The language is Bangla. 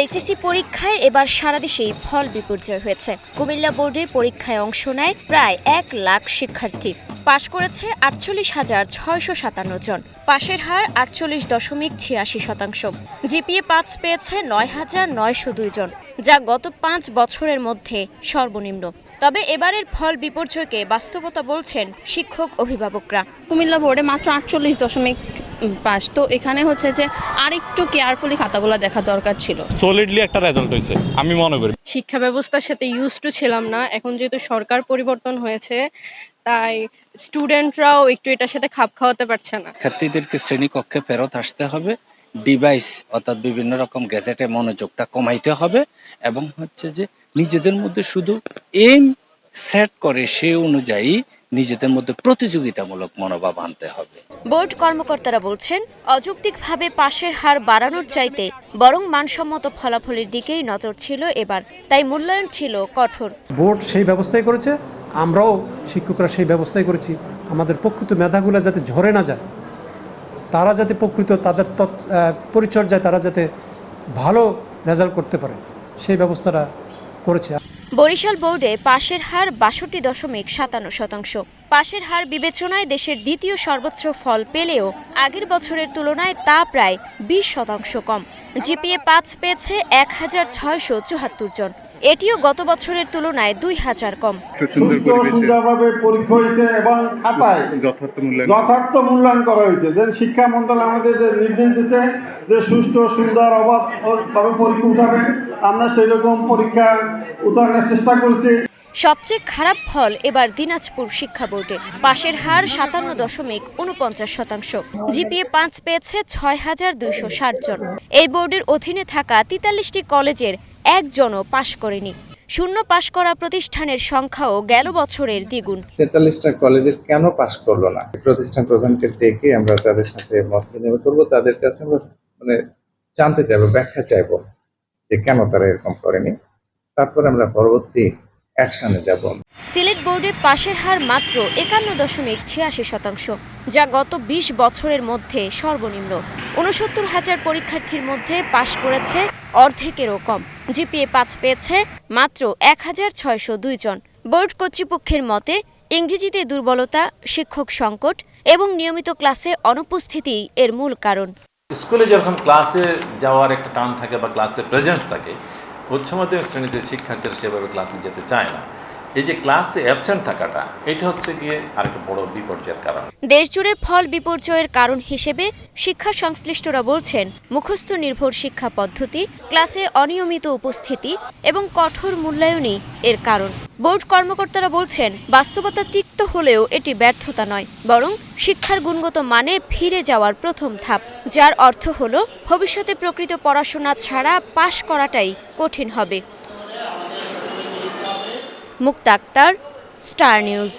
এইচএসসি পরীক্ষায় এবার সারা দেশেই ফল বিপর্যয় হয়েছে। কুমিল্লা বোর্ডে পরীক্ষায় অংশ নেয় প্রায় ১ লাখ শিক্ষার্থী। পাশ করেছে ৪৮,৬৫৭ জন। পাশের হার ৪৮.৮৬%। জিপিএ ৫ পেয়েছে ৯,৯০২ জন, যা গত ৫ বছরের মধ্যে সর্বনিম্ন। তবে এবারের ফল বিপর্যয়কে বাস্তবতা বলছেন শিক্ষক অভিভাবকরা। কুমিল্লা বোর্ডে মাত্র ৪৮.৫, তো এখানে হচ্ছে যে আরেকটু কেয়ারফুলি খাতাগুলো দেখা দরকার ছিল। সলিডলি একটা রেজাল্ট হয়েছে আমি মনে করি। শিক্ষা ব্যবস্থার সাথে ইউজ টু ছিলাম না, এখন যেহেতু সরকার পরিবর্তন হয়েছে তাই স্টুডেন্টরাও একটু এটার সাথে খাপ খাওয়াতে পারছে না। শিক্ষার্থীদেরকে শ্রেণীকক্ষে ফেরত আসতে হবে, ডিভাইস অর্থাৎ বিভিন্ন রকম গ্যাজেটে মনোযোগটা কমাইতে হবে এবং হচ্ছে যে নিজেদের মধ্যে শুধু এম সেট করে সে অনুযায়ী নিজেদের মধ্যে প্রতিযোগিতামূলক মনোভাব আনতে হবে। বোর্ড কর্মকর্তারা বলছেন, অযৌক্তিকভাবে পাশের হার বাড়ানোর চাইতে বরং মানসম্মত ফলাফলের দিকেই নজর ছিল এবার, তাই মূল্যায়ন ছিল কঠোর। বোর্ড সেই ব্যবস্থাই করেছে, আমরাও শিক্ষকরা সেই ব্যবস্থাই করেছি। আমাদের প্রকৃত মেধাগুলো যাতে ঝরে না যায়, তারা যাতে প্রকৃত তাদের পরিচর্যায় তারা যাতে ভালো রেজাল্ট করতে পারে, সেই ব্যবস্থাটা করেছে। বরিশাল বোর্ডে পাশের হার ৬২.৫৭%। পাশের হার বিবেচনায় দেশের দ্বিতীয় সর্বোচ্চ ফল পেলেও আগের বছরের তুলনায় তা প্রায় ২০% কম। জিপিএ ৫ পেয়েছে ১,৬৭৪ জন, এটিও গত বছরের তুলনায় ২,০০০ কম। সুন্দরভাবে পরীক্ষা হয়েছে এবং খাতায় যথার্থ মূল্যায়ন করা হয়েছে। যেন শিক্ষা মন্ত্রণালয় আমাদের যে নির্দেশ দিচ্ছে যে সুষ্ঠু সুন্দর অবাধভাবে পরীক্ষা উঠাবে, আমরা সেই রকম পরীক্ষা উঠানোর চেষ্টা করছি। সবচেয়ে খারাপ ফল এবার দিনাজপুর শিক্ষা বোর্ডে। পাশের হার ৫৭.৪৯%। জিপিএ ৫ পেয়েছে ৬,২৬০ জন। এই বোর্ডের অধীনে থাকা ৪৩টি কলেজের একজনও পাশ করেনি। শূন্য পাশ করা প্রতিষ্ঠানের সংখ্যাও গেল বছরের দ্বিগুণ। ৪৩টা কলেজের কেন পাশ করলো না, প্রতিষ্ঠান প্রধানকে ডেকে আমরা তাদের সাথে মত বিনিময় করবো, তাদের কাছে আমরা জানতে চাইবো, ব্যাখ্যা চাইবো যে কেন তারা এরকম করেনি, তারপর আমরা পরবর্তী অ্যাকশনে যাব। সিলেট বোর্ডে পাশের হার মাত্র ৫১.৮৬%, যা গত ২০ বছরের মধ্যে সর্বনিম্ন। ৬৯,০০০ পরীক্ষার্থীর মধ্যে পাশ করেছে অর্ধেকেরও কম। জিপিএ ৫ পেয়েছে মাত্র ১,৬০২ জন। বোর্ড কর্তৃপক্ষের মতে, ইংরেজিতে দুর্বলতা, শিক্ষক সংকট এবং নিয়মিত ক্লাসে অনুপস্থিতি এর মূল কারণ। স্কুলে যেরকম ক্লাসে যাওয়ার একটা টান থাকে বা ক্লাসে প্রেজেন্স থাকে, উচ্চ মাধ্যমিক শ্রেণীতে শিক্ষার্থীরা সেভাবে ক্লাসে যেতে চায় না। এই যে ক্লাসে অ্যাবসেন্ট থাকাটা, এটা হচ্ছে গিয়ে আরেকটা বড় বিপর্যয়ের কারণ। দেশজুড়ে ফল বিপর্যয়ের কারণ হিসেবে শিক্ষা সংশ্লিষ্টরা বলছেন, মুখস্থ নির্ভর শিক্ষা পদ্ধতি, ক্লাসে অনিয়মিত উপস্থিতি এবং কঠোর মূল্যায়নই এর কারণ। বোর্ড কর্মকর্তারা বলছেন, বাস্তবতা তিক্ত হলেও এটি ব্যর্থতা নয়, বরং শিক্ষার গুণগত মানে ফিরে যাওয়ার প্রথম ধাপ, যার অর্থ হলো ভবিষ্যতে প্রকৃত পড়াশোনা ছাড়া পাশ করাটাই কঠিন হবে। মুক্তা আক্তার, স্টার নিউজ।